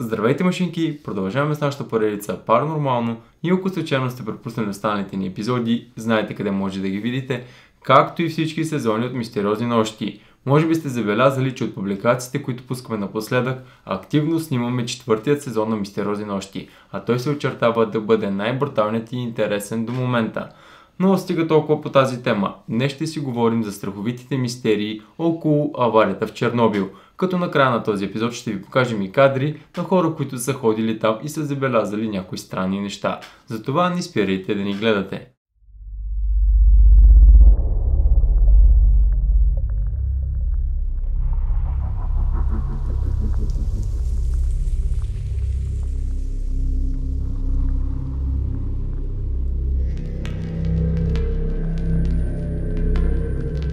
Здравейте, машинки! Продължаваме с нашата поредица Паранормално и ако случайно сте пропуснали останалите ни епизоди, знаете къде може да ги видите, както и всички сезони от Мистериозни нощи. Може би сте забелязали, че от публикациите, които пускаме напоследък, активно снимаме четвъртият сезон на Мистериозни нощи, а той се очертава да бъде най-бруталният и интересен до момента. Но стига толкова по тази тема. Днес ще си говорим за страховитите мистерии около аварията в Чернобил, като накрая на този епизод ще ви покажем и кадри на хора, които са ходили там и са забелязали някои странни неща. Затова не спирайте да ни гледате.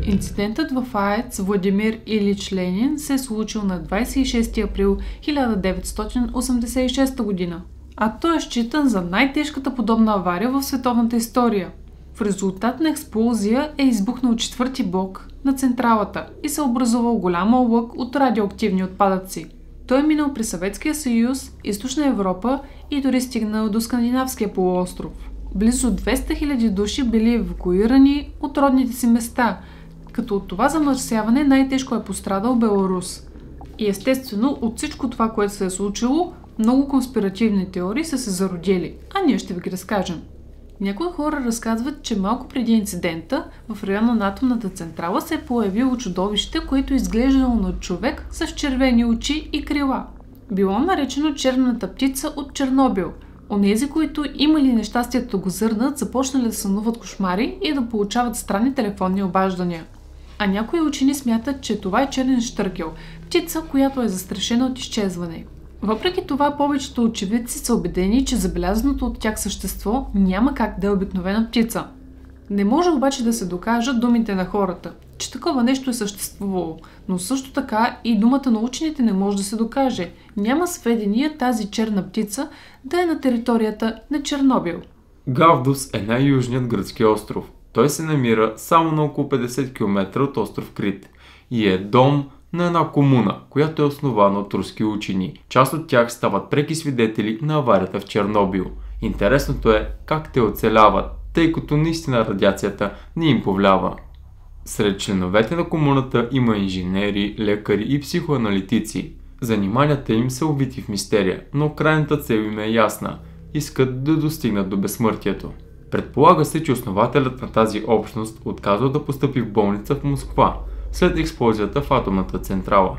Инцидентът в АЕЦ Владимир Илич Ленин се е случил на 26 април 1986 година, а той е считан за най-тежката подобна авария в световната история. В резултат на експлозия е избухнал четвърти блок на централата и се образувал голям облак от радиоактивни отпадъци. Той е минал през Съветския съюз, Източна Европа и дори стигнал до Скандинавския полуостров. Близо 200 000 души били евакуирани от родните си места, като от това замърсяване най-тежко е пострадал Беларус. И естествено, от всичко това, което се е случило, много конспиративни теории са се зародили, а ние ще ви ги разкажем. Някои хора разказват, че малко преди инцидента в района на атомната централа се е появило чудовище, което изглеждало на човек с червени очи и крила. Било наречено черната птица от Чернобил. Онези, които имали нещастието да го зърнат, започнали да сънуват кошмари и да получават странни телефонни обаждания. А някои учени смятат, че това е черен щъркел, птица, която е застрашена от изчезване. Въпреки това, повечето очевидци са убедени, че забелязаното от тях същество няма как да е обикновена птица. Не може обаче да се докажат думите на хората, че такова нещо е съществувало, но също така и думата на учените не може да се докаже. Няма сведения тази черна птица да е на територията на Чернобил. Гавдос е най-южният гръцки остров. Той се намира само на около 50 км от остров Крит и е дом на една комуна, която е основана от руски учени. Част от тях стават преки свидетели на аварията в Чернобил. Интересното е как те оцеляват, тъй като наистина радиацията не им повлява. Сред членовете на комуната има инженери, лекари и психоаналитици. Заниманията им са увити в мистерия, но крайната цел им е ясна – искат да достигнат до безсмъртието. Предполага се, че основателят на тази общност отказва да постъпи в болница в Москва след експлозията в атомната централа.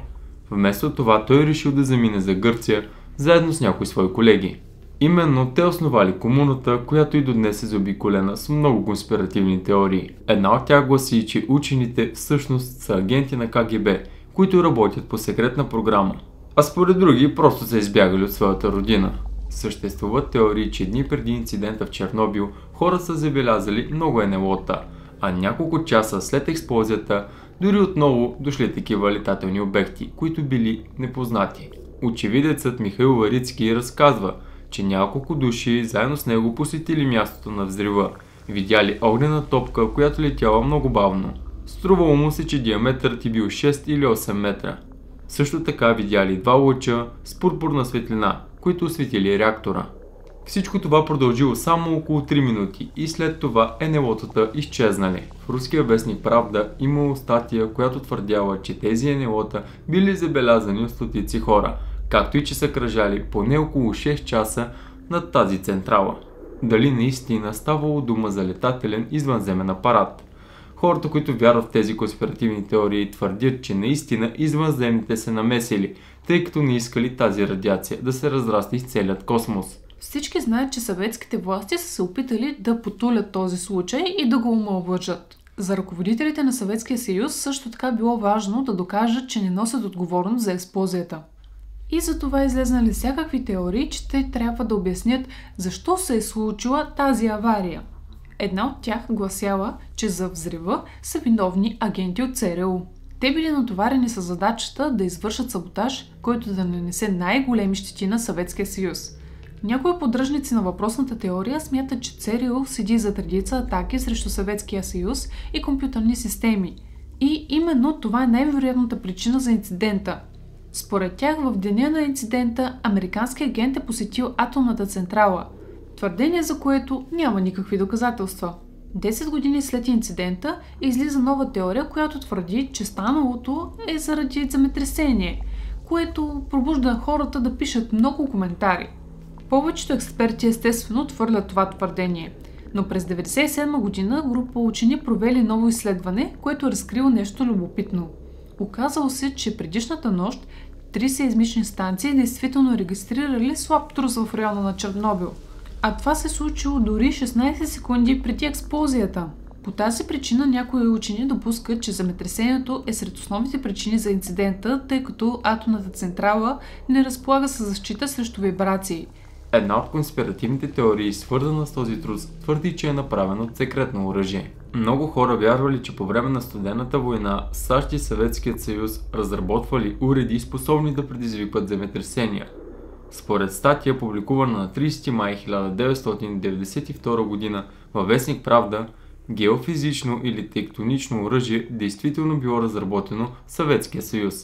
Вместо това той решил да замине за Гърция заедно с някои свои колеги. Именно те основали комуната, която и до днес е заобиколена с много конспиративни теории. Една от тях гласи, че учените всъщност са агенти на КГБ, които работят по секретна програма, а според други просто са избягали от своята родина. Съществуват теории, че дни преди инцидента в Чернобил хора са забелязали много НЛО-та, а няколко часа след експлозията дори отново дошли такива летателни обекти, които били непознати. Очевидецът Михаил Варицки разказва, че няколко души заедно с него посетили мястото на взрива, видяли огнена топка, която летяла много бавно. Струвало му се, че диаметърът е бил 6 или 8 метра. Също така видяли два лъча с пурпурна светлина, които осветили реактора. Всичко това продължило само около 3 минути и след това НЛО-тата изчезнали. В руския вестник Правда имало статия, която твърдяла, че тези НЛО-та били забелязани от стотици хора, както и че са кръжали поне около 6 часа над тази централа. Дали наистина ставало дума за летателен извънземен апарат? Хората, които вярват в тези конспиративни теории, твърдят, че наистина извънземните се намесили, тъй като не искали тази радиация да се разрасне из целият космос. Всички знаят, че съветските власти са се опитали да потулят този случай и да го омаловажат. За ръководителите на Съветския съюз също така било важно да докажат, че не носят отговорност за експлозията. И за това излезнали всякакви теории, че те трябва да обяснят защо се е случила тази авария. Една от тях гласяла, че за взрива са виновни агенти от ЦРУ. Те били натоварени с задачата да извършат саботаж, който да нанесе най-големи щети на Съветския съюз. Някои поддръжници на въпросната теория смятат, че ЦРУ седи зад редица атаки срещу Съветския съюз и компютърни системи. И именно това е най-вероятната причина за инцидента. Според тях в деня на инцидента американски агент е посетил атомната централа, твърдение за което няма никакви доказателства. 10 години след инцидента излиза нова теория, която твърди, че станалото е заради земетресение, което пробужда хората да пишат много коментари. Повечето експерти естествено твърлят това твърдение, но през 1997 година група учени провели ново изследване, което е разкрило нещо любопитно. Оказало се, че предишната нощ 3 сеизмични станции действително регистрирали слаб трус в района на Чернобил. А това се случило дори 16 секунди преди експлозията. По тази причина някои учени допускат, че земетресението е сред основните причини за инцидента, тъй като атомната централа не разполага със защита срещу вибрации. Една от конспиративните теории, свързана с този трус, твърди, че е направен от секретно оръжие. Много хора вярвали, че по време на Студената война САЩ и Съветският съюз разработвали уреди, способни да предизвикват земетресения. Според статия, публикувана на 30 май 1992 година във вестник Правда, геофизично или тектонично оръжие действително било разработено в Съветския съюз.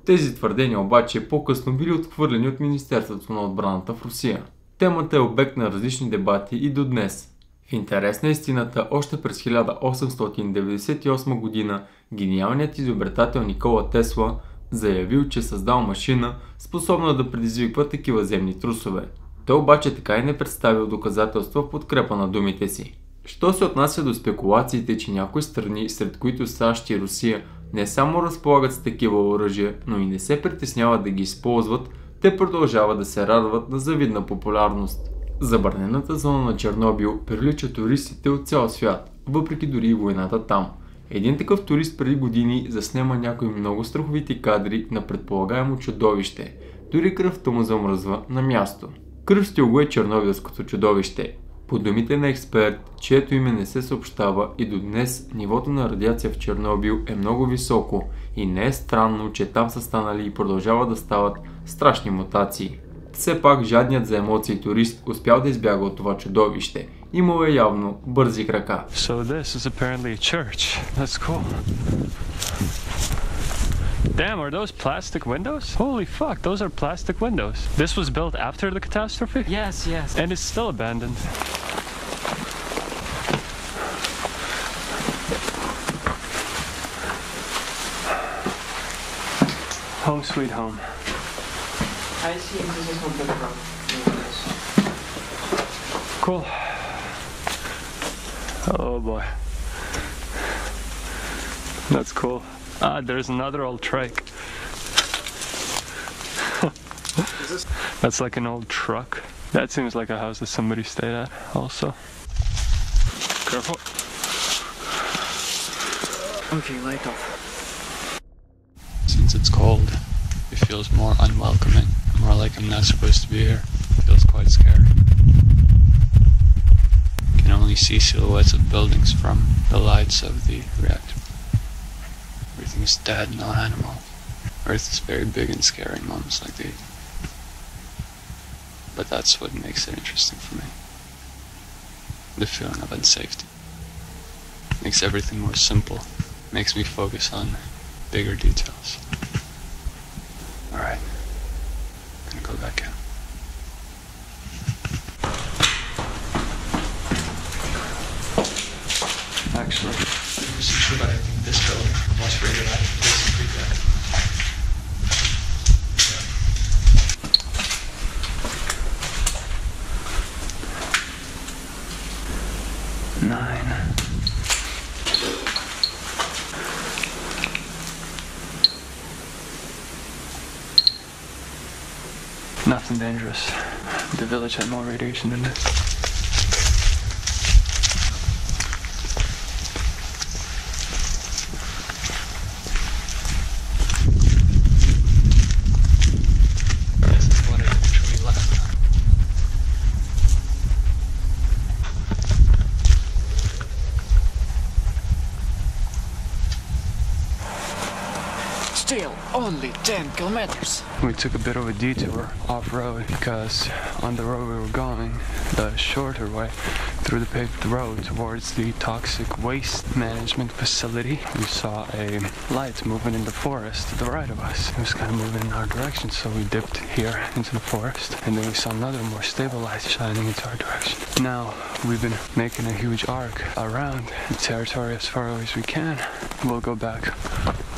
Тези твърдения обаче по-късно били отхвърлени от Министерството на отбраната в Русия. Темата е обект на различни дебати и до днес. В интерес на истината, още през 1898 година гениалният изобретател Никола Тесла заявил, че създал машина, способна да предизвиква такива земни трусове. Той обаче така и не представил доказателства в подкрепа на думите си. Що се отнася до спекулациите, че някои страни, сред които САЩ и Русия, не само разполагат с такива оръжия, но и не се притесняват да ги използват, те продължават да се радват на завидна популярност. Забранената зона на Чернобил привлича туристите от цял свят, въпреки дори и войната там. Един такъв турист преди години заснема някои много страховити кадри на предполагаемо чудовище. Дори кръвта му замръзва на място. Кръстил го е чернобилското чудовище. По думите на експерт, чието име не се съобщава, и до днес нивото на радиация в Чернобил е много високо и не е странно, че там са станали и продължават да стават страшни мутации. Все пак жадният за емоции турист успял да избяга от това чудовище. Имал е явно бързи крака. So this is apparently a church. That's cool. Damn, are those plastic windows? Holy fuck, those are plastic windows. This was built after the catastrophe? Yes, yes. And it's still abandoned. Home sweet home. I see this is not the problem. Cool. Oh boy. That's cool. Ah, there's another old trike. That's like an old truck. That seems like a house that somebody stayed at also. Careful. Okay, light off. Since it's cold, it feels more unwelcoming, more like I'm not supposed to be here. It feels quite scary. You can only see silhouettes of buildings from the lights of the reactor. Everything is dead, no animal. Earth is very big and scary in moments like these. But that's what makes it interesting for me. The feeling of unsafety. Makes everything more simple. Makes me focus on bigger details. Alright. Gonna go back in. Actually, this is true, but I think this building was radioactive. This is pretty Nine. Nothing dangerous. The village had more radiation than this. This is what I eventually left. Still only 10 kilometers. We took a bit of a detour off-road because on the road we were going, the shorter way through the paved road towards the toxic waste management facility, we saw a light moving in the forest to the right of us. It was kind of moving in our direction, so we dipped here into the forest, and then we saw another more stable light shining into our direction. Now we've been making a huge arc around the territory as far away as we can. We'll go back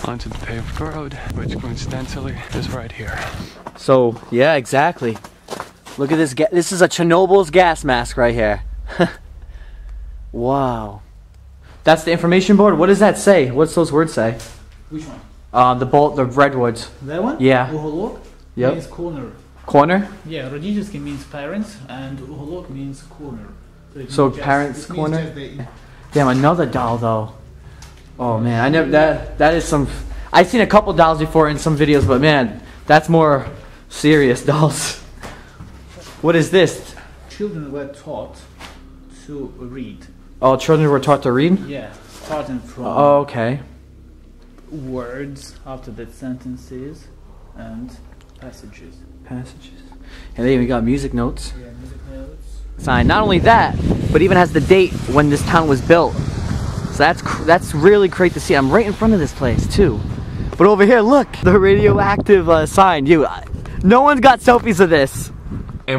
onto the paved road, which coincidentally is right here. So, yeah, exactly. Look at this. This is a Chernobyl's gas mask right here. Wow. That's the information board? What does that say? What's those words say? Which one? The redwoods. That one? Yeah. Uholok Yep. means corner. Corner? Yeah, Rodizhsky means parents and Uholok means corner. So it means parents' it means corner? just the- Damn, another doll though. Oh man, I never that is some. I've seen a couple dolls before in some videos, but man, that's more serious dolls. What is this? Children were taught to read. Oh, children were taught to read? Yeah, starting from Oh, okay. words after that sentences and passages. Passages. And they even got music notes. Yeah, music notes. Sign. Not only that, but even has the date when this town was built. So that's really great to see. I'm right in front of this place too. But over here, look, the radioactive sign. No one's got selfies of this.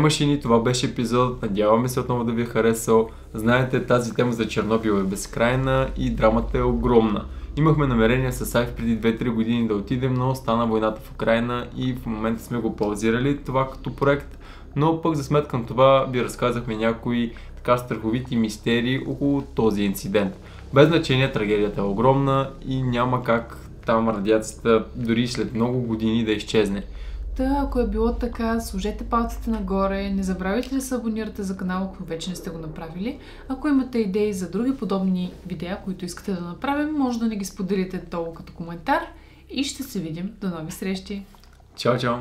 Машини, това беше епизод. Надяваме се отново да ви е харесал. Знаете, тази тема за Чернобил е безкрайна и драмата е огромна. Имахме намерение с Айв преди 2-3 години да отидем, но стана войната в Украйна и в момента сме го паузирали това като проект. Но пък за сметка на това ви разказахме някои така страховити мистерии около този инцидент. Без значение, трагедията е огромна и няма как там радиацията дори след много години да изчезне. Та, ако е било така, сложете палците нагоре, не забравяйте да се абонирате за канала, ако вече не сте го направили. Ако имате идеи за други подобни видеа, които искате да направим, може да ни ги споделите долу като коментар и ще се видим. До нови срещи! Чао, чао!